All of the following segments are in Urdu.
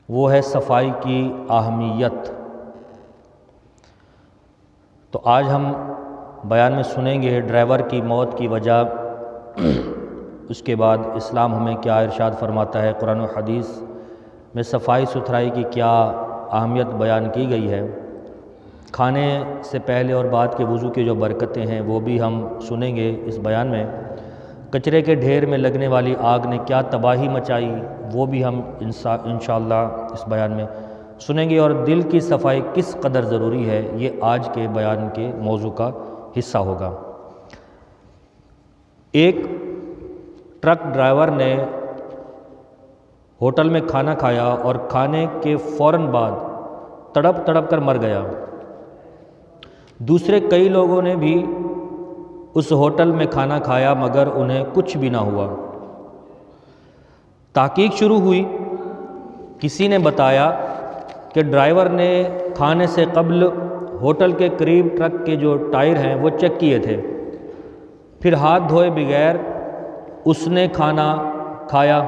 وہ ہے صفائی کی اہمیت۔ تو آج ہم بیان میں سنیں گے ڈرائیور کی موت کی وجہ، اس کے بعد اسلام ہمیں کیا ارشاد فرماتا ہے، قرآن و حدیث میں صفائی ستھرائی کی کیا اہمیت بیان کی گئی ہے، کھانے سے پہلے اور بعد کے وضو کی جو برکتیں ہیں وہ بھی ہم سنیں گے اس بیان میں، کچرے کے ڈھیر میں لگنے والی آگ نے کیا تباہی مچائی وہ بھی ہم انشاءاللہ اس بیان میں سنیں گے، اور دل کی صفائی کس قدر ضروری ہے یہ آج کے بیان کے موضوع کا حصہ ہوگا۔ ایک ٹرک ڈرائیور نے ہوٹل میں کھانا کھایا اور کھانے کے فوراً بعد تڑپ تڑپ کر مر گیا۔ دوسرے کئی لوگوں نے بھی اس ہوٹل میں کھانا کھایا مگر انہیں کچھ بھی نہ ہوا۔ تحقیق شروع ہوئی، کسی نے بتایا کہ ڈرائیور نے کھانے سے قبل ہوٹل کے قریب ٹرک کے جو ٹائر ہیں وہ چیک کیے تھے، پھر ہاتھ دھوئے بغیر اس نے کھانا کھایا۔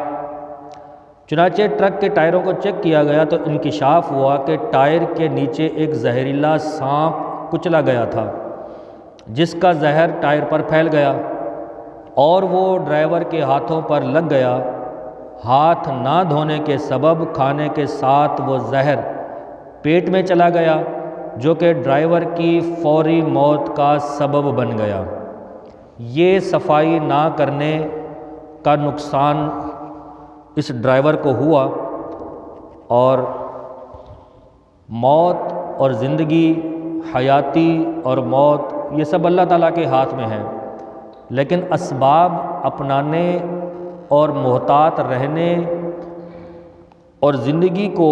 چنانچہ ٹرک کے ٹائروں کو چیک کیا گیا تو انکشاف ہوا کہ ٹائر کے نیچے ایک زہریلا سانپ کچلا گیا تھا جس کا زہر ٹائر پر پھیل گیا اور وہ ڈرائیور کے ہاتھوں پر لگ گیا۔ ہاتھ نہ دھونے کے سبب کھانے کے ساتھ وہ زہر پیٹ میں چلا گیا جو کہ ڈرائیور کی فوری موت کا سبب بن گیا۔ یہ صفائی نہ کرنے کا نقصان اس ڈرائیور کو ہوا، اور موت اور زندگی، حیاتی اور موت یہ سب اللہ تعالیٰ کے ہاتھ میں ہے، لیکن اسباب اپنانے اور محتاط رہنے اور زندگی کو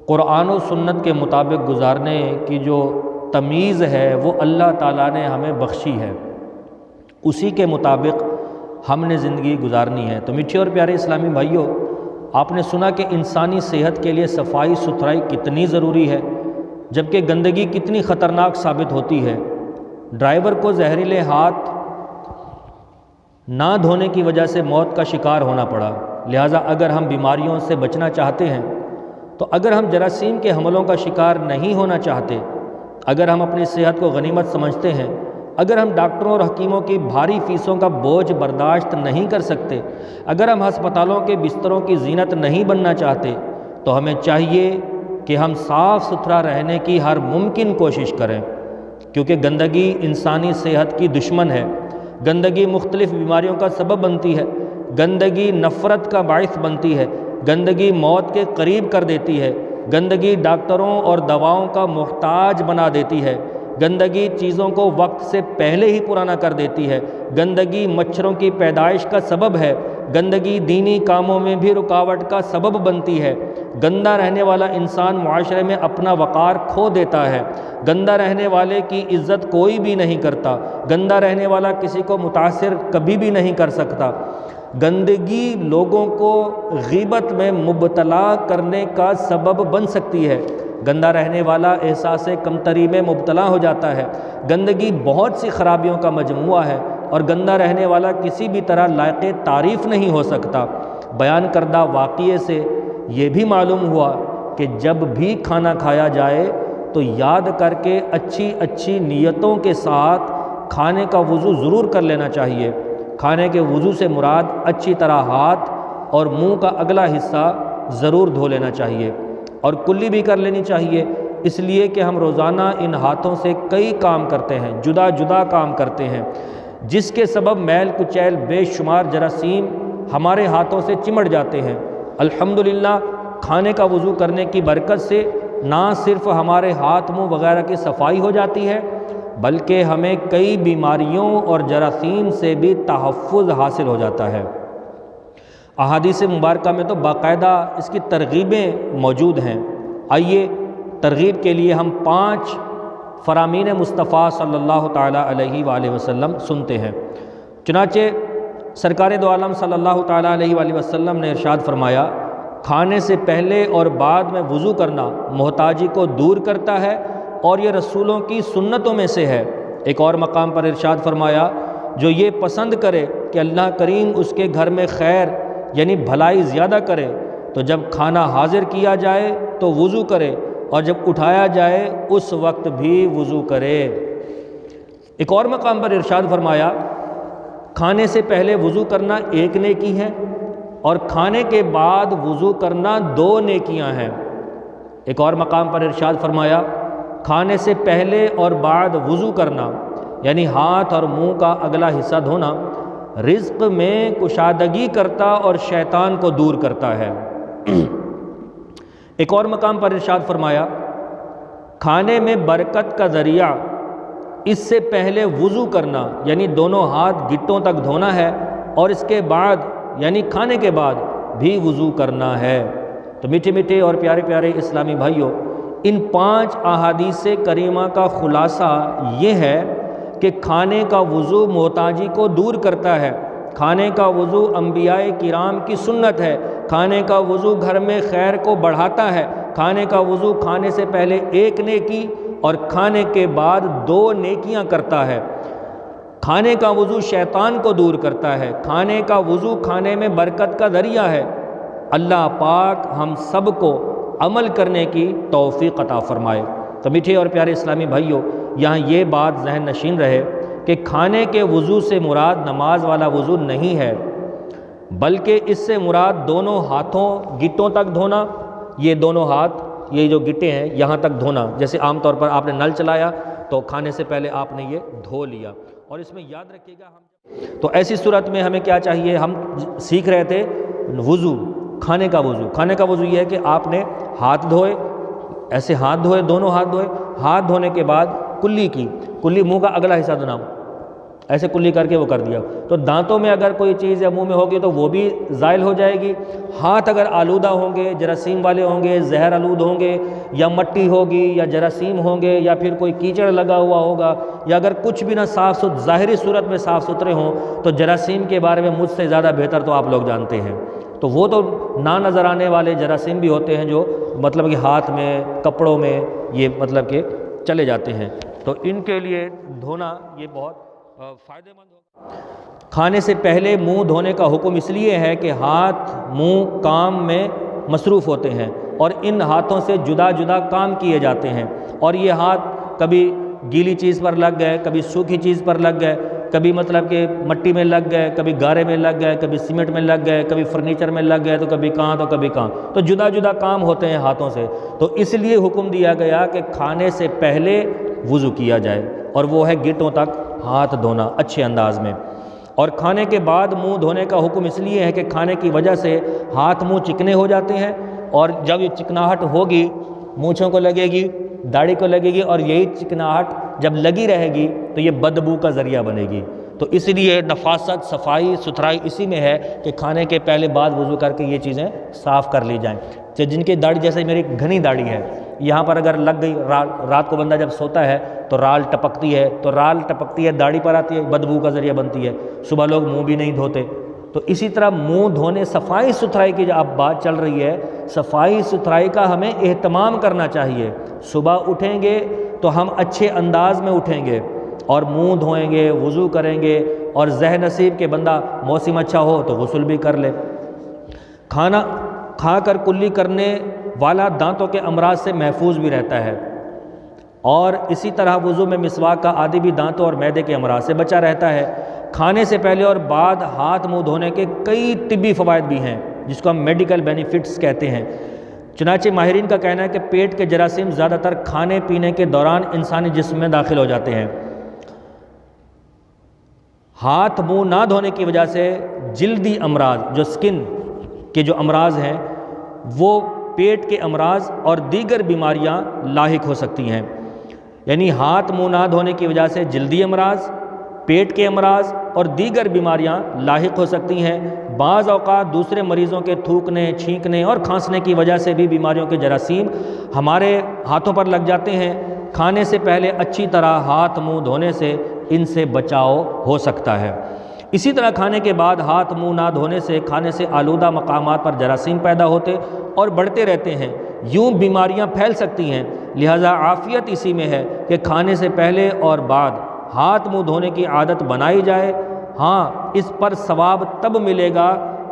قرآن و سنت کے مطابق گزارنے کی جو تمیز ہے وہ اللہ تعالیٰ نے ہمیں بخشی ہے، اسی کے مطابق ہم نے زندگی گزارنی ہے۔ تو میٹھے اور پیارے اسلامی بھائیوں، آپ نے سنا کہ انسانی صحت کے لیے صفائی ستھرائی کتنی ضروری ہے، جبکہ گندگی کتنی خطرناک ثابت ہوتی ہے۔ ڈرائیور کو زہریلے ہاتھ نہ دھونے کی وجہ سے موت کا شکار ہونا پڑا، لہٰذا اگر ہم بیماریوں سے بچنا چاہتے ہیں، تو اگر ہم جراثیم کے حملوں کا شکار نہیں ہونا چاہتے، اگر ہم اپنی صحت کو غنیمت سمجھتے ہیں، اگر ہم ڈاکٹروں اور حکیموں کی بھاری فیسوں کا بوجھ برداشت نہیں کر سکتے، اگر ہم ہسپتالوں کے بستروں کی زینت نہیں بننا چاہتے، تو ہمیں چاہیے کہ ہم صاف ستھرا رہنے کی ہر ممکن کوشش کریں، کیونکہ گندگی انسانی صحت کی دشمن ہے۔ گندگی مختلف بیماریوں کا سبب بنتی ہے، گندگی نفرت کا باعث بنتی ہے، گندگی موت کے قریب کر دیتی ہے، گندگی ڈاکٹروں اور دواؤں کا محتاج بنا دیتی ہے، گندگی چیزوں کو وقت سے پہلے ہی پرانا کر دیتی ہے، گندگی مچھروں کی پیدائش کا سبب ہے، گندگی دینی کاموں میں بھی رکاوٹ کا سبب بنتی ہے۔ گندا رہنے والا انسان معاشرے میں اپنا وقار کھو دیتا ہے، گندا رہنے والے کی عزت کوئی بھی نہیں کرتا، گندا رہنے والا کسی کو متاثر کبھی بھی نہیں کر سکتا۔ گندگی لوگوں کو غیبت میں مبتلا کرنے کا سبب بن سکتی ہے، گندا رہنے والا احساس کمتری میں مبتلا ہو جاتا ہے۔ گندگی بہت سی خرابیوں کا مجموعہ ہے اور گندا رہنے والا کسی بھی طرح لائق تعریف نہیں ہو سکتا۔ بیان کردہ واقعے سے یہ بھی معلوم ہوا کہ جب بھی کھانا کھایا جائے تو یاد کر کے اچھی اچھی نیتوں کے ساتھ کھانے کا وضو ضرور کر لینا چاہیے۔ کھانے کے وضو سے مراد اچھی طرح ہاتھ اور منہ کا اگلا حصہ ضرور دھو لینا چاہیے، اور کلی بھی کر لینی چاہیے، اس لیے کہ ہم روزانہ ان ہاتھوں سے کئی کام کرتے ہیں، جدا جدا کام کرتے ہیں، جس کے سبب میل کچیل بے شمار جراثیم ہمارے ہاتھوں سے چمٹ جاتے ہیں۔ الحمدللہ کھانے کا وضو کرنے کی برکت سے نہ صرف ہمارے ہاتھ منہ وغیرہ کی صفائی ہو جاتی ہے، بلکہ ہمیں کئی بیماریوں اور جراثیم سے بھی تحفظ حاصل ہو جاتا ہے۔ احادیث مبارکہ میں تو باقاعدہ اس کی ترغیبیں موجود ہیں۔ آئیے ترغیب کے لیے ہم 5 فرامین مصطفیٰ صلی اللہ تعالیٰ علیہ وآلہ وسلم سنتے ہیں۔ چنانچہ سرکار دو عالم صلی اللہ تعالیٰ علیہ وآلہ وسلم نے ارشاد فرمایا، کھانے سے پہلے اور بعد میں وضو کرنا محتاجی کو دور کرتا ہے اور یہ رسولوں کی سنتوں میں سے ہے۔ ایک اور مقام پر ارشاد فرمایا، جو یہ پسند کرے کہ اللہ کریم اس کے گھر میں خیر یعنی بھلائی زیادہ کرے، تو جب کھانا حاضر کیا جائے تو وضو کرے، اور جب اٹھایا جائے اس وقت بھی وضو کرے۔ ایک اور مقام پر ارشاد فرمایا کھانے سے پہلے وضو کرنا ایک نیکی ہے اور کھانے کے بعد وضو کرنا 2 نیکیاں ہیں۔ ایک اور مقام پر ارشاد فرمایا کھانے سے پہلے اور بعد وضو کرنا یعنی ہاتھ اور منہ کا اگلا حصہ دھونا رزق میں کشادگی کرتا اور شیطان کو دور کرتا ہے۔ ایک اور مقام پر ارشاد فرمایا کھانے میں برکت کا ذریعہ اس سے پہلے وضو کرنا یعنی دونوں ہاتھ گٹوں تک دھونا ہے، اور اس کے بعد یعنی کھانے کے بعد بھی وضو کرنا ہے۔ تو میٹھے میٹھے اور پیارے پیارے اسلامی بھائیوں، ان 5 احادیث کریمہ کا خلاصہ یہ ہے کہ کھانے کا وضو محتاجی کو دور کرتا ہے، کھانے کا وضو انبیاء کرام کی سنت ہے، کھانے کا وضو گھر میں خیر کو بڑھاتا ہے، کھانے کا وضو کھانے سے پہلے 1 نیکی اور کھانے کے بعد 2 نیکیاں کرتا ہے، کھانے کا وضو شیطان کو دور کرتا ہے، کھانے کا وضو کھانے میں برکت کا ذریعہ ہے۔ اللہ پاک ہم سب کو عمل کرنے کی توفیق عطا فرمائے۔ تو میٹھے اور پیارے اسلامی بھائیوں، یہاں یہ بات ذہن نشین رہے کہ کھانے کے وضو سے مراد نماز والا وضو نہیں ہے، بلکہ اس سے مراد دونوں ہاتھوں گٹوں تک دھونا، یہ دونوں ہاتھ یہ جو گٹے ہیں یہاں تک دھونا، جیسے عام طور پر آپ نے نل چلایا تو کھانے سے پہلے آپ نے یہ دھو لیا۔ اور اس میں یاد رکھیے گا تو ایسی صورت میں ہمیں کیا چاہیے، ہم سیکھ رہے تھے وضو، کھانے کا وضو۔ کھانے کا وضو یہ ہے کہ آپ نے ہاتھ دھوئے، ایسے ہاتھ دھوئے، دونوں ہاتھ دھوئے، ہاتھ دھونے کے بعد کلی منہ کا اگلا حصہ دھونا، ایسے کلی کر کے وہ کر دیا۔ تو دانتوں میں اگر کوئی چیز یا منہ میں ہوگی تو وہ بھی زائل ہو جائے گی۔ ہاتھ اگر آلودہ ہوں گے، جراثیم والے ہوں گے، زہر آلود ہوں گے، یا مٹی ہوگی یا جراثیم ہوں گے یا پھر کوئی کیچڑ لگا ہوا ہوگا، یا اگر کچھ بھی نہ صاف ظاہری صورت میں صاف ستھرے ہوں تو جراثیم کے بارے میں مجھ سے زیادہ بہتر تو آپ لوگ جانتے ہیں۔ تو وہ تو نہ نظر آنے والے جراثیم بھی ہوتے ہیں جو مطلب کہ ہاتھ میں، کپڑوں میں یہ مطلب کہ چلے جاتے ہیں، تو ان کے لیے دھونا یہ بہت فائدہ مند ہوگا۔ کھانے سے پہلے منہ دھونے کا حکم اس لیے ہے کہ ہاتھ منہ کام میں مصروف ہوتے ہیں اور ان ہاتھوں سے جدا جدا کام کیے جاتے ہیں، اور یہ ہاتھ کبھی گیلی چیز پر لگ گئے، کبھی سوکھی چیز پر لگ گئے، کبھی مطلب کہ مٹی میں لگ گئے، کبھی گارے میں لگ گئے، کبھی سیمنٹ میں لگ گئے، کبھی فرنیچر میں لگ گئے، تو کبھی کہاں تو کبھی کہاں، تو جدا جدا کام ہوتے ہیں ہاتھوں سے۔ تو اس لیے حکم دیا گیا کہ کھانے سے پہلے وضو کیا جائے، اور وہ ہے گٹوں تک ہاتھ دھونا اچھے انداز میں۔ اور کھانے کے بعد منہ دھونے کا حکم اس لیے ہے کہ کھانے کی وجہ سے ہاتھ منہ چکنے ہو جاتے ہیں، اور جب یہ چکناہٹ ہوگی مونچھوں کو لگے گی، داڑھی کو لگے گی، اور یہی چکناہٹ جب لگی رہے گی تو یہ بدبو کا ذریعہ بنے گی۔ تو اس لیے نفاست، صفائی ستھرائی اسی میں ہے کہ کھانے کے پہلے بعد وضو کر کے یہ چیزیں صاف کر لی جائیں۔ تو جن کی داڑھی، جیسے میری گھنی داڑھی ہے، یہاں پر اگر لگ گئی، رات کو بندہ جب سوتا ہے تو رال ٹپکتی ہے، داڑھی پر آتی ہے، بدبو کا ذریعہ بنتی ہے، صبح لوگ منہ بھی نہیں دھوتے۔ تو اسی طرح منہ دھونے، صفائی ستھرائی کی جو اب بات چل رہی ہے، صفائی ستھرائی کا ہمیں اہتمام کرنا چاہیے۔ صبح اٹھیں گے تو ہم اچھے انداز میں اٹھیں گے اور منہ دھوئیں گے، وضو کریں گے، اور ذہن نصیب کہ بندہ موسم اچھا ہو تو غسل بھی کر لے۔ کھانا کھا کر کلی کرنے والا دانتوں کے امراض سے محفوظ بھی رہتا ہے، اور اسی طرح وضو میں مسواک کا عادی بھی دانتوں اور معدے کے امراض سے بچا رہتا ہے۔ کھانے سے پہلے اور بعد ہاتھ منہ دھونے کے کئی طبی فوائد بھی ہیں، جس کو ہم میڈیکل بینیفٹس کہتے ہیں۔ چنانچہ ماہرین کا کہنا ہے کہ پیٹ کے جراثیم زیادہ تر کھانے پینے کے دوران انسانی جسم میں داخل ہو جاتے ہیں۔ ہاتھ منہ نہ دھونے کی وجہ سے جلدی امراض، جو سکن کے جو امراض ہیں، وہ پیٹ کے امراض اور دیگر بیماریاں لاحق ہو سکتی ہیں۔ یعنی ہاتھ منہ نہ دھونے کی وجہ سے جلدی امراض، پیٹ کے امراض اور دیگر بیماریاں لاحق ہو سکتی ہیں۔ بعض اوقات دوسرے مریضوں کے تھوکنے، چھینکنے اور کھانسنے کی وجہ سے بھی بیماریوں کے جراثیم ہمارے ہاتھوں پر لگ جاتے ہیں۔ کھانے سے پہلے اچھی طرح ہاتھ منہ دھونے سے ان سے بچاؤ ہو سکتا ہے۔ اسی طرح کھانے کے بعد ہاتھ منہ نہ دھونے سے کھانے سے آلودہ مقامات پر جراثیم پیدا ہوتے اور بڑھتے رہتے ہیں، یوں بیماریاں پھیل سکتی ہیں۔ لہٰذا عافیت اسی میں ہے کہ کھانے سے پہلے اور بعد ہاتھ منہ دھونے کی عادت بنائی جائے۔ ہاں، اس پر ثواب تب ملے گا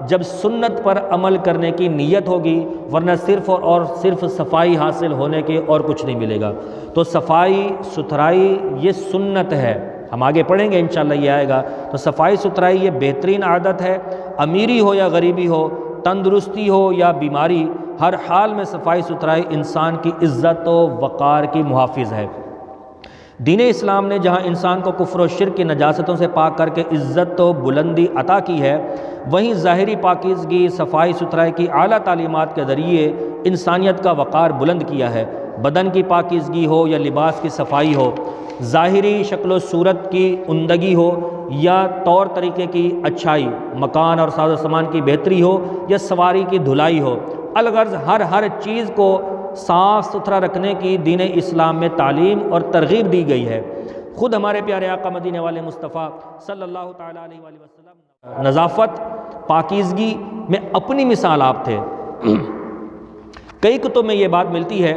جب سنت پر عمل کرنے کی نیت ہوگی، ورنہ صرف اور صرف صفائی حاصل ہونے کے اور کچھ نہیں ملے گا۔ تو صفائی ستھرائی یہ سنت ہے، ہم آگے پڑھیں گے انشاءاللہ یہ آئے گا۔ تو صفائی ستھرائی یہ بہترین عادت ہے، امیری ہو یا غریبی ہو، تندرستی ہو یا بیماری، ہر حال میں صفائی ستھرائی انسان کی عزت و وقار کی محافظ ہے۔ دین اسلام نے جہاں انسان کو کفر و شرک کی نجاستوں سے پاک کر کے عزت و بلندی عطا کی ہے، وہیں ظاہری پاکیزگی، صفائی ستھرائی کی اعلیٰ تعلیمات کے ذریعے انسانیت کا وقار بلند کیا ہے۔ بدن کی پاکیزگی ہو یا لباس کی صفائی ہو، ظاہری شکل و صورت کی عمدگی ہو یا طور طریقے کی اچھائی، مکان اور ساز و سامان کی بہتری ہو یا سواری کی دھلائی ہو، الغرض ہر چیز کو صاف ستھرا رکھنے کی دین اسلام میں تعلیم اور ترغیب دی گئی ہے۔ خود ہمارے پیارے آقا مدینے والے مصطفیٰ صلی اللہ تعالیٰ علیہ وآلہ وسلم نظافت، پاکیزگی میں اپنی مثال آپ تھے۔ کئی کتب میں یہ بات ملتی ہے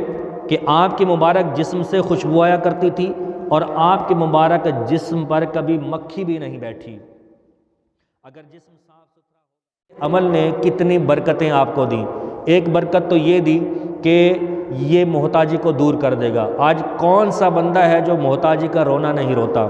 کہ آپ کی مبارک جسم سے خوشبو آیا کرتی تھی اور آپ کے مبارک جسم پر کبھی مکھی بھی نہیں بیٹھی۔ اگر جسم صاف ستھرا عمل نے کتنی برکتیں آپ کو دیں۔ ایک برکت تو یہ دی کہ یہ محتاجی کو دور کر دے گا۔ آج کون سا بندہ ہے جو محتاجی کا رونا نہیں روتا،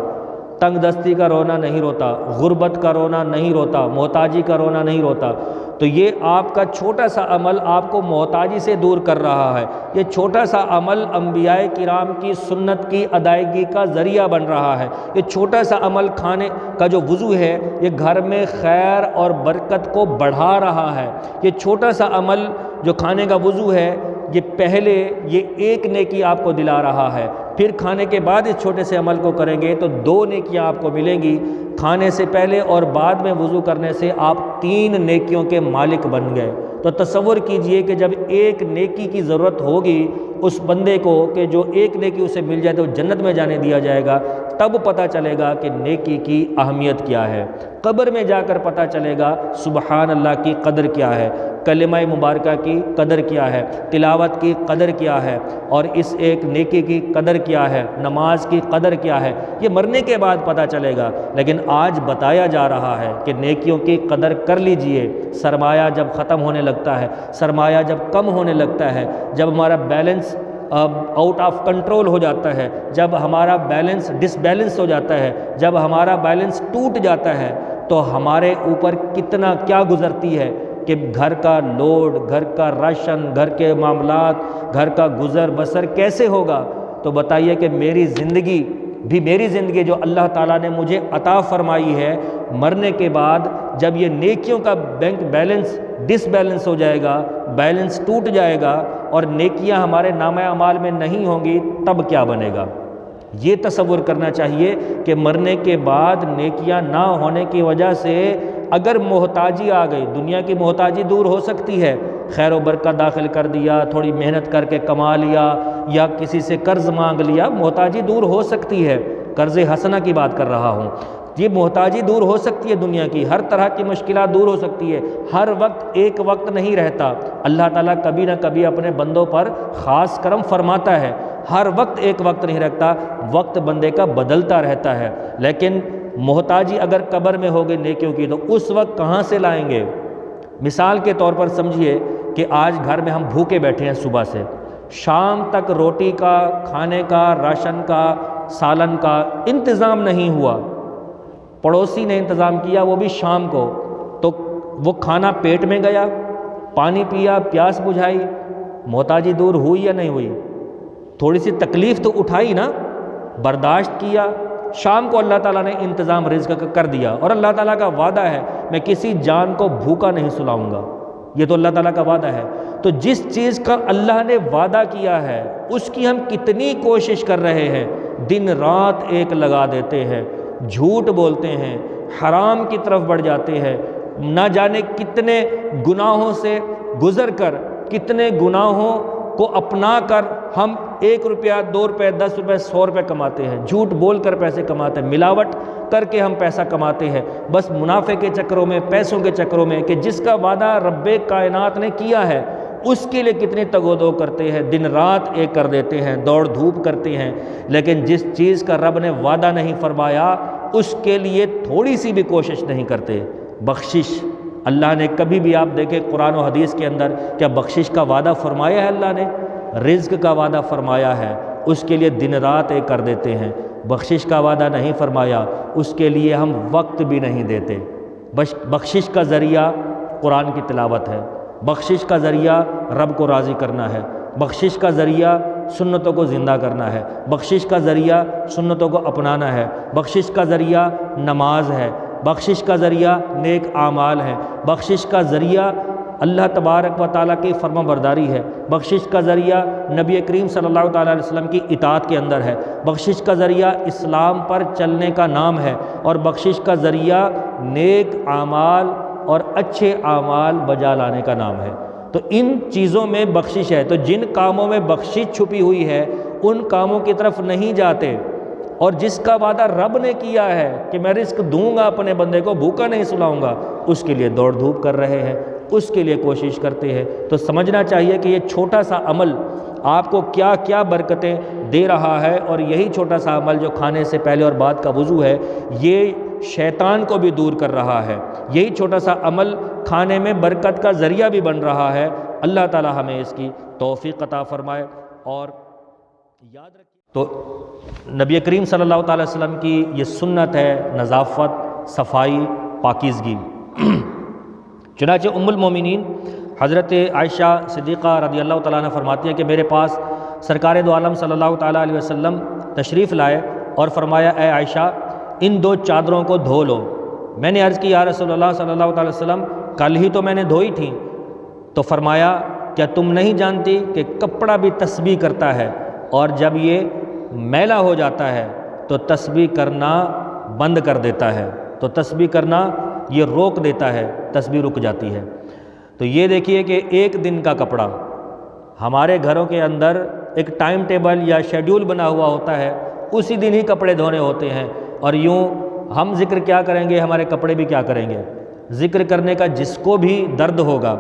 تنگ دستی کا رونا نہیں روتا، غربت کا رونا نہیں روتا، محتاجی کا رونا نہیں روتا؟ تو یہ آپ کا چھوٹا سا عمل آپ کو محتاجی سے دور کر رہا ہے۔ یہ چھوٹا سا عمل انبیاء کرام کی سنت کی ادائیگی کا ذریعہ بن رہا ہے۔ یہ چھوٹا سا عمل کھانے کا جو وضو ہے، یہ گھر میں خیر اور برکت کو بڑھا رہا ہے۔ یہ چھوٹا سا عمل جو کھانے کا وضو ہے، یہ پہلے یہ ایک نیکی آپ کو دلا رہا ہے، پھر کھانے کے بعد اس چھوٹے سے عمل کو کریں گے تو 2 نیکیاں آپ کو ملیں گی۔ کھانے سے پہلے اور بعد میں وضو کرنے سے آپ 3 نیکیوں کے مالک بن گئے۔ تو تصور کیجئے کہ جب ایک نیکی کی ضرورت ہوگی اس بندے کو کہ جو ایک نیکی اسے مل جائے تو جنت میں جانے دیا جائے گا، تب پتہ چلے گا کہ نیکی کی اہمیت کیا ہے۔ قبر میں جا کر پتہ چلے گا سبحان اللہ کی قدر کیا ہے، کلمہ مبارکہ کی قدر کیا ہے، تلاوت کی قدر کیا ہے، اور اس ایک نیکی کی قدر کیا ہے، نماز کی قدر کیا ہے، یہ مرنے کے بعد پتہ چلے گا۔ لیکن آج بتایا جا رہا ہے کہ نیکیوں کی قدر کر لیجئے۔ سرمایہ جب ختم ہونے لگتا ہے، سرمایہ جب کم ہونے لگتا ہے، جب ہمارا بیلنس آؤٹ آف کنٹرول ہو جاتا ہے، جب ہمارا بیلنس ڈس بیلنس ہو جاتا ہے، جب ہمارا بیلنس ٹوٹ جاتا ہے، تو ہمارے اوپر کتنا کیا گزرتی ہے کہ گھر کا لوڈ، گھر کا راشن، گھر کے معاملات، گھر کا گزر بسر کیسے ہوگا؟ تو بتائیے کہ میری زندگی جو اللہ تعالیٰ نے مجھے عطا فرمائی ہے، مرنے کے بعد جب یہ نیکیوں کا بینک بیلنس ڈس بیلنس ہو جائے گا، بیلنس ٹوٹ جائے گا اور نیکیاں ہمارے نامہ اعمال میں نہیں ہوں گی، تب کیا بنے گا؟ یہ تصور کرنا چاہیے کہ مرنے کے بعد نیکیاں نہ ہونے کی وجہ سے اگر محتاجی آ گئی، دنیا کی محتاجی دور ہو سکتی ہے، خیر و برکت داخل کر دیا، تھوڑی محنت کر کے کما لیا یا کسی سے قرض مانگ لیا، محتاجی دور ہو سکتی ہے۔ قرض حسنہ کی بات کر رہا ہوں۔ یہ محتاجی دور ہو سکتی ہے، دنیا کی ہر طرح کی مشکلات دور ہو سکتی ہے، ہر وقت ایک وقت نہیں رہتا۔ اللہ تعالیٰ کبھی نہ کبھی اپنے بندوں پر خاص کرم فرماتا ہے، ہر وقت ایک وقت نہیں رکھتا، وقت بندے کا بدلتا رہتا ہے۔ لیکن محتاجی اگر قبر میں ہوگی نیکیوں کی تو اس وقت کہاں سے لائیں گے؟ مثال کے طور پر سمجھیے کہ آج گھر میں ہم بھوکے بیٹھے ہیں، صبح سے شام تک روٹی کا، کھانے کا، راشن کا، سالن کا انتظام نہیں ہوا، پڑوسی نے انتظام کیا وہ بھی شام کو، تو وہ کھانا پیٹ میں گیا، پانی پیا، پیاس بجھائی، محتاجی دور ہوئی یا نہیں ہوئی؟ تھوڑی سی تکلیف تو اٹھائی نا، برداشت کیا۔ شام کو اللہ تعالیٰ نے انتظام رزق کا کر دیا، اور اللہ تعالیٰ کا وعدہ ہے میں کسی جان کو بھوکا نہیں سلاؤں گا، یہ تو اللہ تعالیٰ کا وعدہ ہے۔ تو جس چیز کا اللہ نے وعدہ کیا ہے اس کی ہم کتنی کوشش کر رہے ہیں، دن رات ایک لگا دیتے ہیں، جھوٹ بولتے ہیں، حرام کی طرف بڑھ جاتے ہیں، نہ جانے کتنے گناہوں سے گزر کر، کتنے گناہوں کو اپنا کر ہم 1 روپیہ، 2 روپے، 10 روپے، 100 روپے کماتے ہیں، جھوٹ بول کر پیسے کماتے ہیں، ملاوٹ کر کے ہم پیسہ کماتے ہیں، بس منافع کے چکروں میں، پیسوں کے چکروں میں، کہ جس کا وعدہ رب کائنات نے کیا ہے اس کے لیے کتنی تگ و دو کرتے ہیں، دن رات ایک کر دیتے ہیں، دوڑ دھوپ کرتے ہیں، لیکن جس چیز کا رب نے وعدہ نہیں فرمایا اس کے لیے تھوڑی سی بھی کوشش نہیں کرتے۔ بخشش اللہ نے کبھی بھی آپ دیکھیں قرآن و حدیث کے اندر کیا بخشش کا وعدہ فرمایا ہے؟ اللہ نے رزق کا وعدہ فرمایا ہے، اس کے لیے دن رات ایک کر دیتے ہیں۔ بخشش کا وعدہ نہیں فرمایا، اس کے لیے ہم وقت بھی نہیں دیتے۔ بخشش کا ذریعہ قرآن کی تلاوت ہے، بخشش کا ذریعہ رب کو راضی کرنا ہے، بخشش کا ذریعہ سنتوں کو زندہ کرنا ہے، بخشش کا ذریعہ سنتوں کو اپنانا ہے، بخشش کا ذریعہ نماز ہے، بخشش کا ذریعہ نیک اعمال ہے، بخشش کا ذریعہ اللہ تبارک و تعالیٰ کی فرما برداری ہے، بخشش کا ذریعہ نبی کریم صلی اللہ تعالیٰ علیہ وسلم کی اطاعت کے اندر ہے، بخشش کا ذریعہ اسلام پر چلنے کا نام ہے، اور بخشش کا ذریعہ نیک اعمال اور اچھے اعمال بجا لانے کا نام ہے۔ تو ان چیزوں میں بخشش ہے، تو جن کاموں میں بخشش چھپی ہوئی ہے ان کاموں کی طرف نہیں جاتے، اور جس کا وعدہ رب نے کیا ہے کہ میں رزق دوں گا اپنے بندے کو، بھوکا نہیں سلاؤں گا، اس کے لیے دوڑ دھوپ کر رہے ہیں، اس کے لیے کوشش کرتے ہیں۔ تو سمجھنا چاہیے کہ یہ چھوٹا سا عمل آپ کو کیا کیا برکتیں دے رہا ہے، اور یہی چھوٹا سا عمل جو کھانے سے پہلے اور بعد کا وضو ہے، یہ شیطان کو بھی دور کر رہا ہے۔ یہی چھوٹا سا عمل کھانے میں برکت کا ذریعہ بھی بن رہا ہے۔ اللہ تعالی ہمیں اس کی توفیق عطا فرمائے۔ اور یاد رکھیے تو نبی کریم صلی اللہ تعالی وسلم کی یہ سنت ہے نظافت، صفائی، پاکیزگی۔ چنانچہ ام المومنین حضرت عائشہ صدیقہ رضی اللہ تعالیٰ عنہ فرماتی ہیں کہ میرے پاس سرکار دو عالم صلی اللہ تعالیٰ علیہ وسلم تشریف لائے اور فرمایا اے عائشہ ان دو چادروں کو دھو لو۔ میں نے عرض کی یا رسول اللہ صلی اللہ تعالیٰ وسلم کل ہی تو میں نے دھوئی تھیں۔ تو فرمایا کیا تم نہیں جانتی کہ کپڑا بھی تسبیح کرتا ہے، اور جب یہ میلا ہو جاتا ہے تو تسبیح کرنا بند کر دیتا ہے، تو تسبیح کرنا یہ روک دیتا ہے، تسبیح رک جاتی ہے۔ تو یہ دیکھیے کہ ایک دن کا کپڑا، ہمارے گھروں کے اندر ایک ٹائم ٹیبل یا شیڈیول بنا ہوا ہوتا ہے، اسی دن ہی کپڑے دھونے ہوتے ہیں، اور یوں ہم ذکر کیا کریں گے ہمارے کپڑے بھی کیا کریں گے۔ ذکر کرنے کا جس کو بھی درد ہوگا،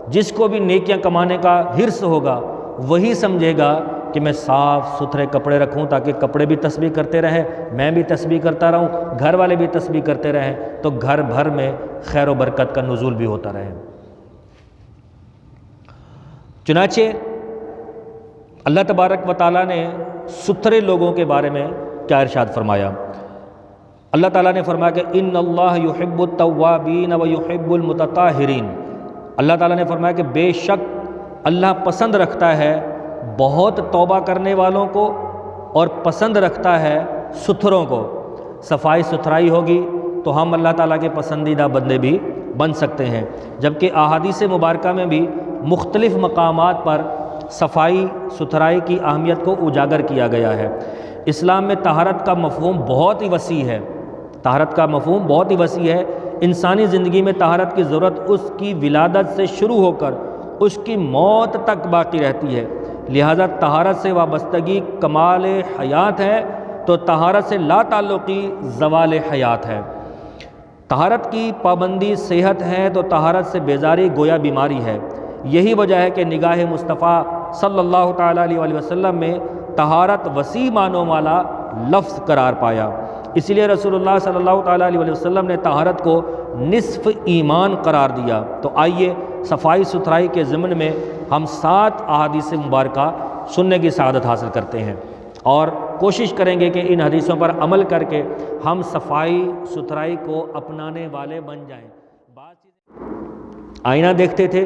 جس کو بھی نیکیاں کمانے کا حرص ہوگا، وہی سمجھے گا کہ میں صاف ستھرے کپڑے رکھوں تاکہ کپڑے بھی تسبیح کرتے رہیں، میں بھی تسبیح کرتا رہوں، گھر والے بھی تسبیح کرتے رہیں، تو گھر بھر میں خیر و برکت کا نزول بھی ہوتا رہے۔ چنانچہ اللہ تبارک و تعالیٰ نے ستھرے لوگوں کے بارے میں کیا ارشاد فرمایا؟ اللہ تعالیٰ نے فرمایا کہ ان اللہ یحب التوابین و یحب المتطہرین۔ اللہ تعالیٰ نے فرمایا کہ بے شک اللہ پسند رکھتا ہے بہت توبہ کرنے والوں کو، اور پسند رکھتا ہے ستھروں کو۔ صفائی ستھرائی ہوگی تو ہم اللہ تعالیٰ کے پسندیدہ بندے بھی بن سکتے ہیں۔ جبکہ احادیث مبارکہ میں بھی مختلف مقامات پر صفائی ستھرائی کی اہمیت کو اجاگر کیا گیا ہے۔ اسلام میں طہارت کا مفہوم بہت ہی وسیع ہے، طہارت کا مفہوم بہت ہی وسیع ہے۔ انسانی زندگی میں طہارت کی ضرورت اس کی ولادت سے شروع ہو کر اس کی موت تک باقی رہتی ہے، لہذا طہارت سے وابستگی کمال حیات ہے تو طہارت سے لا تعلقی زوال حیات ہے۔ طہارت کی پابندی صحت ہے تو طہارت سے بیزاری گویا بیماری ہے۔ یہی وجہ ہے کہ نگاہ مصطفیٰ صلی اللہ تعالیٰ علیہ وسلم میں طہارت وسیع معنوں والا لفظ قرار پایا۔ اسی لیے رسول اللہ صلی اللہ تعالیٰ علیہ وسلم نے طہارت کو نصف ایمان قرار دیا۔ تو آئیے صفائی ستھرائی کے ضمن میں ہم 7 احادیث مبارکہ سننے کی سعادت حاصل کرتے ہیں، اور کوشش کریں گے کہ ان حدیثوں پر عمل کر کے ہم صفائی ستھرائی کو اپنانے والے بن جائیں۔ آئینہ دیکھتے تھے،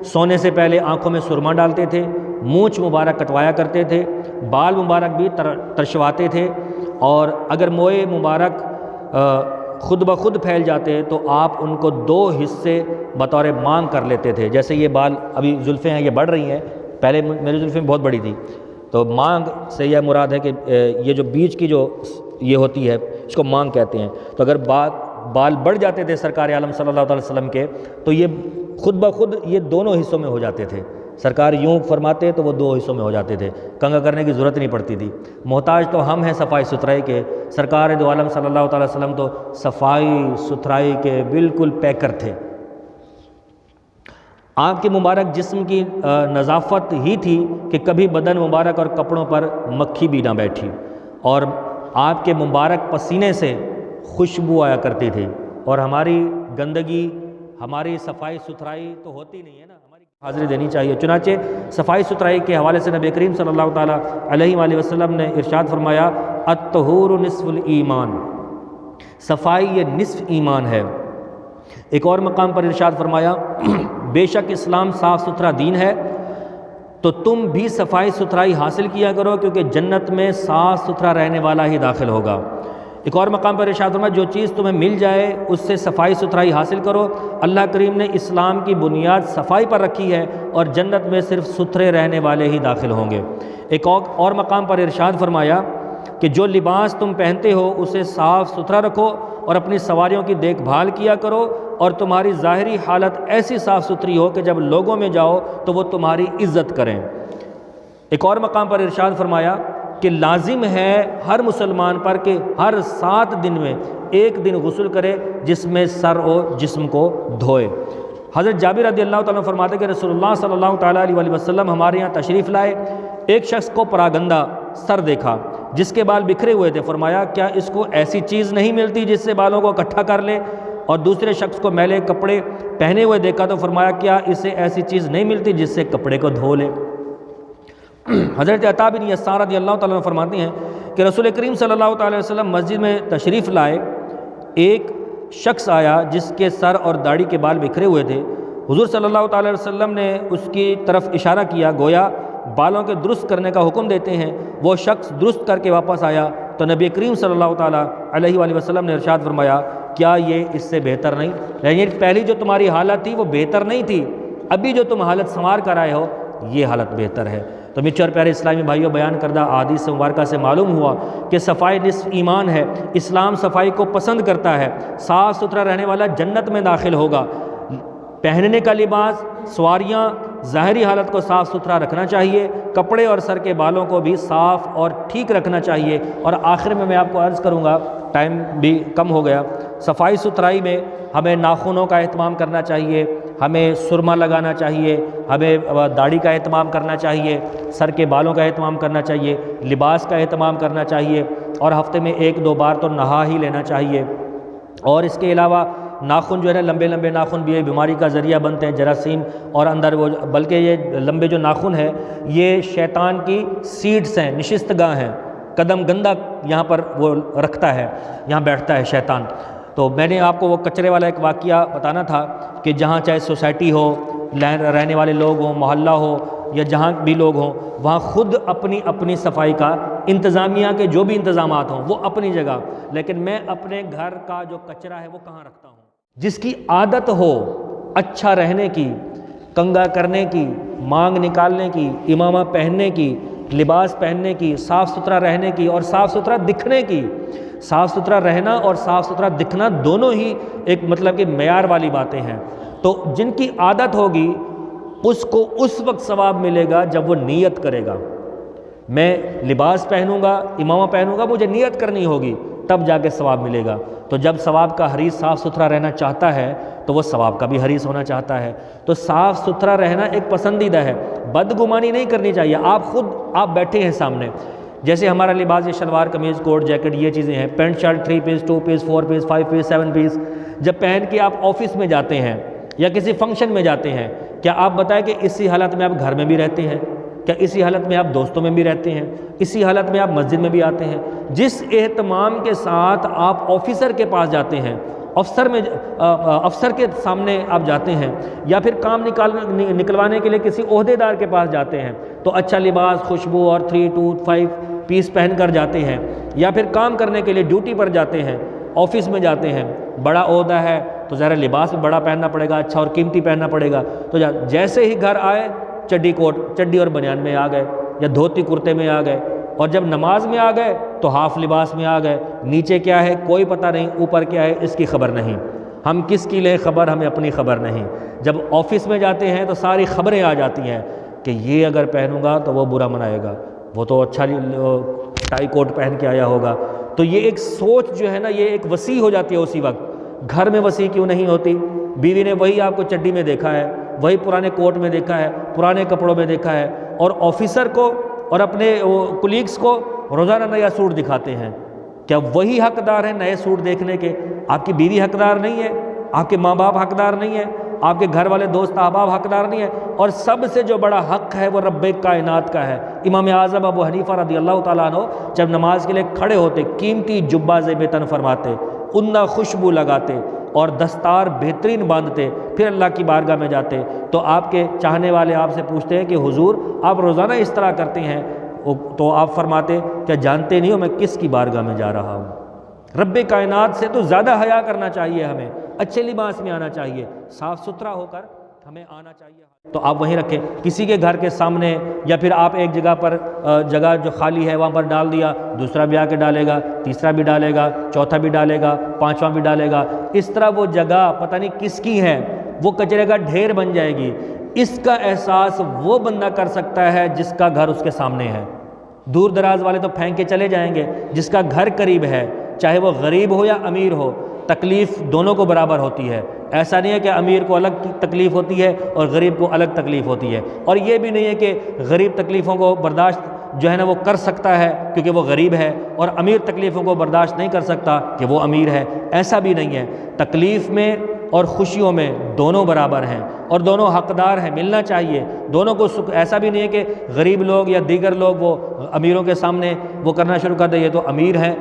سونے سے پہلے آنکھوں میں سرما ڈالتے تھے، مونچھ مبارک کٹوایا کرتے تھے، بال مبارک بھی ترشواتے تھے، اور اگر موئے مبارک خود بخود پھیل جاتے تو آپ ان کو 2 حصے بطور مانگ کر لیتے تھے۔ جیسے یہ بال ابھی زلفیں ہیں، یہ بڑھ رہی ہیں، پہلے میری زلفیں بہت بڑی تھی، تو مانگ سے یہ مراد ہے کہ یہ جو بیچ کی جو یہ ہوتی ہے اس کو مانگ کہتے ہیں۔ تو اگر بال بڑھ جاتے تھے سرکار عالم صلی اللہ علیہ وسلم کے، تو یہ خود بخود یہ دونوں حصوں میں ہو جاتے تھے۔ سرکار یوں فرماتے تو وہ 2 حصوں میں ہو جاتے تھے، کنگا کرنے کی ضرورت نہیں پڑتی تھی۔ محتاج تو ہم ہیں صفائی ستھرائی کے، سرکار دو عالم صلی اللہ تعالیٰ وسلم تو صفائی ستھرائی کے بالکل پیکر تھے۔ آپ کے مبارک جسم کی نظافت ہی تھی کہ کبھی بدن مبارک اور کپڑوں پر مکھی بھی نہ بیٹھی، اور آپ کے مبارک پسینے سے خوشبو آیا کرتی تھی، اور ہماری گندگی، ہماری صفائی ستھرائی تو ہوتی نہیں ہے نا، ہماری حاضری دینی چاہیے۔ چنانچہ صفائی ستھرائی کے حوالے سے نبی کریم صلی اللہ تعالیٰ علیہ وآلہ وسلم نے ارشاد فرمایا الطہور نصف الایمان، صفائی یہ نصف ایمان ہے۔ ایک اور مقام پر ارشاد فرمایا بے شک اسلام صاف ستھرا دین ہے، تو تم بھی صفائی ستھرائی حاصل کیا کرو، کیونکہ جنت میں صاف ستھرا رہنے والا ہی داخل ہوگا۔ ایک اور مقام پر ارشاد فرمایا جو چیز تمہیں مل جائے اس سے صفائی ستھرائی حاصل کرو۔ اللہ کریم نے اسلام کی بنیاد صفائی پر رکھی ہے، اور جنت میں صرف ستھرے رہنے والے ہی داخل ہوں گے۔ ایک اور مقام پر ارشاد فرمایا کہ جو لباس تم پہنتے ہو اسے صاف ستھرا رکھو اور اپنی سواریوں کی دیکھ بھال کیا کرو، اور تمہاری ظاہری حالت ایسی صاف ستھری ہو کہ جب لوگوں میں جاؤ تو وہ تمہاری عزت کریں۔ ایک اور مقام پر ارشاد فرمایا کہ لازم ہے ہر مسلمان پر کہ ہر 7 دن میں ایک دن غسل کرے جس میں سر و جسم کو دھوئے۔ حضرت جابر رضی اللہ تعالیٰ فرماتے کہ رسول اللہ صلی اللہ تعالیٰ علیہ وسلم ہمارے یہاں تشریف لائے، ایک شخص کو پراگندہ سر دیکھا جس کے بال بکھرے ہوئے تھے، فرمایا کیا اس کو ایسی چیز نہیں ملتی جس سے بالوں کو اکٹھا کر لے؟ اور دوسرے شخص کو میلے کپڑے پہنے ہوئے دیکھا تو فرمایا کیا اسے ایسی چیز نہیں ملتی جس سے کپڑے کو دھو لے؟ حضرت عطا بن یسار رضی اللہ تعالیٰ فرماتے ہیں کہ رسول کریم صلی اللہ تعالیٰ علیہ وسلم مسجد میں تشریف لائے، ایک شخص آیا جس کے سر اور داڑھی کے بال بکھرے ہوئے تھے۔ حضور صلی اللہ تعالیٰ علیہ وسلم نے اس کی طرف اشارہ کیا، گویا بالوں کے درست کرنے کا حکم دیتے ہیں۔ وہ شخص درست کر کے واپس آیا تو نبی کریم صلی اللہ تعالیٰ علیہ وآلہ وسلم نے ارشاد فرمایا کیا یہ اس سے بہتر نہیں؟ یعنی پہلی جو تمہاری حالت تھی وہ بہتر نہیں تھی، ابھی جو تم حالت سنوار کر آئے ہو یہ حالت بہتر ہے۔ تو میٹھے اور پیارے اسلامی بھائیوں، بیان کردہ احادیث مبارکہ سے معلوم ہوا کہ صفائی نصف ایمان ہے۔ اسلام صفائی کو پسند کرتا ہے۔ صاف ستھرا رہنے والا جنت میں داخل ہوگا۔ پہننے کا لباس، سواریاں، ظاہری حالت کو صاف ستھرا رکھنا چاہیے، کپڑے اور سر کے بالوں کو بھی صاف اور ٹھیک رکھنا چاہیے۔ اور آخر میں آپ کو عرض کروں گا، ٹائم بھی کم ہو گیا، صفائی ستھرائی میں ہمیں ناخنوں کا اہتمام کرنا چاہیے، ہمیں سرما لگانا چاہیے، ہمیں داڑھی کا اہتمام کرنا چاہیے، سر کے بالوں کا اہتمام کرنا چاہیے، لباس کا اہتمام کرنا چاہیے، اور ہفتے میں 1-2 بار تو نہا ہی لینا چاہیے۔ اور اس کے علاوہ ناخن جو ہے نا، لمبے لمبے ناخن بھی بیماری کا ذریعہ بنتے ہیں، جراثیم اور اندر وہ، بلکہ یہ لمبے جو ناخن ہیں یہ شیطان کی سیڈز ہیں، نشست گاہ ہیں، قدم گندہ یہاں پر وہ رکھتا ہے، یہاں بیٹھتا ہے شیطان۔ تو میں نے آپ کو وہ کچرے والا ایک واقعہ بتانا تھا کہ جہاں چاہے سوسائٹی ہو، رہنے والے لوگ ہوں، محلہ ہو یا جہاں بھی لوگ ہوں، وہاں خود اپنی اپنی صفائی کا، انتظامیہ کے جو بھی انتظامات ہوں وہ اپنی جگہ، لیکن میں اپنے گھر کا جو کچرا ہے وہ کہاں رکھتا ہوں؟ جس کی عادت ہو اچھا رہنے کی، کنگا کرنے کی، مانگ نکالنے کی، امامہ پہننے کی، لباس پہننے کی، صاف ستھرا رہنے کی اور صاف ستھرا دکھنے کی۔ صاف ستھرا رہنا اور صاف ستھرا دکھنا دونوں ہی ایک مطلب کہ معیار والی باتیں ہیں۔ تو جن کی عادت ہوگی اس کو اس وقت ثواب ملے گا جب وہ نیت کرے گا۔ میں لباس پہنوں گا، امامہ پہنوں گا، مجھے نیت کرنی ہوگی، تب جا کے ثواب ملے گا۔ تو جب ثواب کا حریص صاف ستھرا رہنا چاہتا ہے تو وہ ثواب کا بھی حریص ہونا چاہتا ہے۔ تو صاف ستھرا رہنا ایک پسندیدہ ہے، بدگمانی نہیں کرنی چاہیے۔ آپ بیٹھے ہیں سامنے، جیسے ہمارا لباس یہ شلوار قمیض کوٹ جیکٹ یہ چیزیں ہیں، پینٹ شرٹ 3 پیس 2 پیس 4 پیس 5 پیس 7 پیس، جب پہن کے آپ آفس میں جاتے ہیں یا کسی فنکشن میں جاتے ہیں، کیا آپ بتائیں کہ اسی حالت میں آپ گھر میں بھی رہتے ہیں؟ کیا اسی حالت میں آپ دوستوں میں بھی رہتے ہیں؟ اسی حالت میں آپ مسجد میں بھی آتے ہیں؟ جس اہتمام کے ساتھ آپ آفیسر کے پاس جاتے ہیں، افسر کے سامنے آپ جاتے ہیں، یا پھر کام نکلوانے کے لیے کسی عہدیدار کے پاس جاتے ہیں، تو اچھا لباس، خوشبو اور 3 2 5 پیس پہن کر جاتے ہیں، یا پھر کام کرنے کے لیے ڈیوٹی پر جاتے ہیں، آفس میں جاتے ہیں، بڑا عہدہ ہے تو ظاہر لباس بھی بڑا پہننا پڑے گا، اچھا اور قیمتی پہننا پڑے گا۔ تو جیسے ہی گھر آئے چڈی اور بنیان میں آ گئے یا دھوتی کرتے میں آ گئے، اور جب نماز میں آ گئے تو ہاف لباس میں آ گئے، نیچے کیا ہے کوئی پتہ نہیں، اوپر کیا ہے اس کی خبر نہیں۔ ہم کس کی لیں خبر؟ ہمیں اپنی خبر نہیں۔ جب آفس میں جاتے ہیں تو ساری خبریں آ جاتی ہیں کہ یہ اگر پہنوں گا تو وہ برا منائے گا، وہ تو اچھا ٹائی کوٹ پہن کے آیا ہوگا۔ تو یہ ایک سوچ جو ہے نا، یہ ایک وسیع ہو جاتی ہے اسی وقت۔ گھر میں وسیع کیوں نہیں ہوتی؟ بیوی نے وہی آپ کو چڈی میں دیکھا ہے، وہی پرانے کوٹ میں دیکھا ہے، پرانے کپڑوں میں دیکھا ہے، اور آفیسر کو اور اپنے کولیگس کو روزانہ نیا سوٹ دکھاتے ہیں۔ کیا وہی حقدار ہیں نئے سوٹ دیکھنے کے؟ آپ کی بیوی حقدار نہیں ہے؟ آپ کے ماں باپ حقدار نہیں ہیں، آپ کے گھر والے دوست احباب حقدار نہیں ہیں، اور سب سے جو بڑا حق ہے وہ رب کائنات کا ہے۔ امام اعظم ابو حنیفہ رضی اللہ تعالیٰ عنہ جب نماز کے لیے کھڑے ہوتے، قیمتی جبہ زیب تن فرماتے، عمدہ خوشبو لگاتے اور دستار بہترین باندھتے، پھر اللہ کی بارگاہ میں جاتے، تو آپ کے چاہنے والے آپ سے پوچھتے ہیں کہ حضور آپ روزانہ اس طرح کرتے ہیں؟ تو آپ فرماتے کہ جانتے نہیں ہو میں کس کی بارگاہ میں جا رہا ہوں؟ رب کائنات سے تو زیادہ حیا کرنا چاہیے، ہمیں اچھے لباس میں آنا چاہیے، صاف ستھرا ہو کر ہمیں آنا چاہیے۔ تو آپ وہیں رکھیں، کسی کے گھر کے سامنے، یا پھر آپ ایک جگہ پر جگہ جو خالی ہے وہاں پر ڈال دیا، دوسرا بھی آ کے ڈالے گا، تیسرا بھی ڈالے گا، چوتھا بھی ڈالے گا، پانچواں بھی ڈالے گا، اس طرح وہ جگہ پتہ نہیں کس کی ہے، وہ کچرے کا ڈھیر بن جائے گی۔ اس کا احساس وہ بندہ کر سکتا ہے جس کا گھر اس کے سامنے ہے۔ دور دراز والے تو پھینک کے چلے جائیں گے، جس کا گھر قریب ہے، چاہے وہ غریب ہو یا امیر ہو، تکلیف دونوں کو برابر ہوتی ہے۔ ایسا نہیں ہے کہ امیر کو الگ تکلیف ہوتی ہے اور غریب کو الگ تکلیف ہوتی ہے، اور یہ بھی نہیں ہے کہ غریب تکلیفوں کو برداشت جو ہے نا وہ کر سکتا ہے کیونکہ وہ غریب ہے، اور امیر تکلیفوں کو برداشت نہیں کر سکتا کہ وہ امیر ہے، ایسا بھی نہیں ہے۔ تکلیف میں اور خوشیوں میں دونوں برابر ہیں اور دونوں حقدار ہیں، ملنا چاہیے دونوں کو سکھ۔ ایسا بھی نہیں ہے کہ غریب لوگ یا دیگر لوگ وہ امیروں کے سامنے وہ کرنا شروع کر دیں، یہ تو امیر ہیں،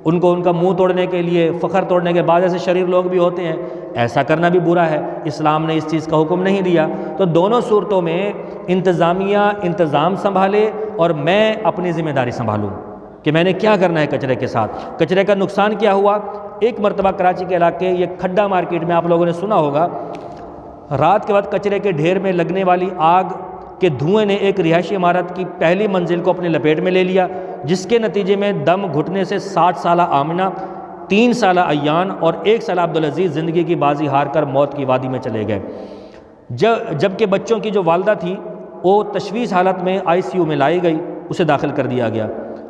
ان کو ان کا منہ توڑنے کے لیے، فخر توڑنے کے بعد ایسے شریر لوگ بھی ہوتے ہیں، ایسا کرنا بھی برا ہے، اسلام نے اس چیز کا حکم نہیں دیا۔ تو دونوں صورتوں میں انتظامیہ انتظام سنبھالے اور میں اپنی ذمہ داری سنبھالوں کہ میں نے کیا کرنا ہے کچرے کے ساتھ۔ کچرے کا نقصان کیا ہوا؟ ایک مرتبہ کراچی کے علاقے یہ کھڈا مارکیٹ میں آپ لوگوں نے سنا ہوگا، رات کے وقت کچرے کے ڈھیر میں لگنے والی آگ کے دھوئیں نے ایک رہائشی عمارت کی پہلی منزل کو اپنے لپیٹ میں لے لیا، جس کے نتیجے میں دم گھٹنے سے 60 سالہ آمنہ، 3 سالہ ایان اور 1 سالہ عبدالعزیز زندگی کی بازی ہار کر موت کی وادی میں چلے گئے، جبکہ بچوں کی جو والدہ تھی وہ تشویش حالت میں ICU میں لائی گئی، اسے داخل کر دیا گیا۔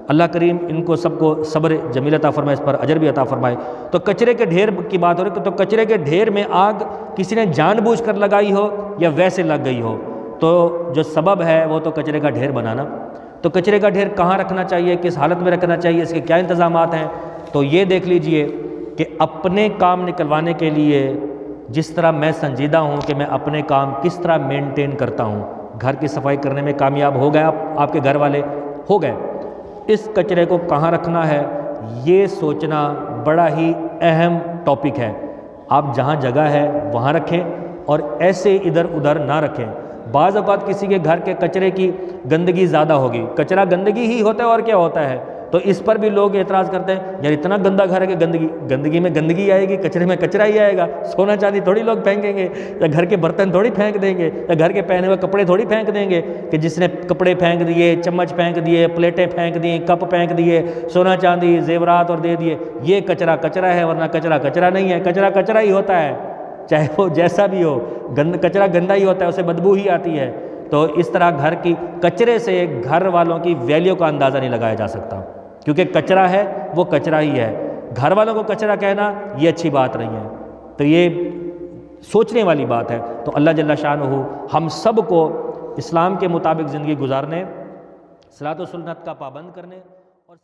اللہ کریم ان کو سب کو صبر جمیل عطا فرمائے، اس پر اجر بھی عطا فرمائے۔ تو کچرے کے ڈھیر کی بات ہو رہی ہے، تو کچرے کے ڈھیر میں آگ کسی نے جان بوجھ کر لگائی ہو یا ویسے لگ گئی ہو، تو جو سبب ہے وہ تو کچرے کا ڈھیر بنانا۔ تو کچرے کا ڈھیر کہاں رکھنا چاہیے، کس حالت میں رکھنا چاہیے، اس کے کیا انتظامات ہیں؟ تو یہ دیکھ لیجئے کہ اپنے کام نکلوانے کے لیے جس طرح میں سنجیدہ ہوں کہ میں اپنے کام کس طرح مینٹین کرتا ہوں، گھر کی صفائی کرنے میں کامیاب ہو گئے آپ کے گھر والے ہو گئے، اس کچرے کو کہاں رکھنا ہے یہ سوچنا بڑا ہی اہم ٹاپک ہے۔ آپ جہاں جگہ ہے وہاں رکھیں اور ایسے ادھر ادھر نہ رکھیں۔ بعض اوقات کسی کے گھر کے کچرے کی گندگی زیادہ ہوگی، کچرا گندگی ہی ہوتا ہے اور کیا ہوتا ہے، تو اس پر بھی لوگ اعتراض کرتے ہیں یار اتنا گندا گھر ہے کہ گندگی میں گندگی آئے گی، کچرے میں کچرا ہی آئے گا، سونا چاندی تھوڑی لوگ پھینکیں گے، یا گھر کے برتن تھوڑی پھینک دیں گے، یا گھر کے پہنے ہوئے کپڑے تھوڑی پھینک دیں گے، کہ جس نے کپڑے پھینک دیے، چمچ پھینک دیے، پلیٹیں پھینک دیں، کپ پھینک دیے، سونا چاندی زیورات اور دے دیے، یہ کچرا کچرا ہے، ورنہ کچرا کچرا نہیں ہے، کچرا کچرا ہی ہوتا ہے، چاہے وہ جیسا بھی ہو، کچرا گندا ہی ہوتا ہے، اسے بدبو ہی آتی ہے۔ تو اس طرح گھر کی کچرے سے گھر والوں کی ویلیو کا اندازہ نہیں لگایا جا سکتا، کیونکہ کچرا ہے وہ کچرا ہی ہے، گھر والوں کو کچرا کہنا یہ اچھی بات نہیں ہے، تو یہ سوچنے والی بات ہے۔ تو اللہ جل شانہ ہم سب کو اسلام کے مطابق زندگی گزارنے، صلاۃ و سنت کا پابند کرنے اور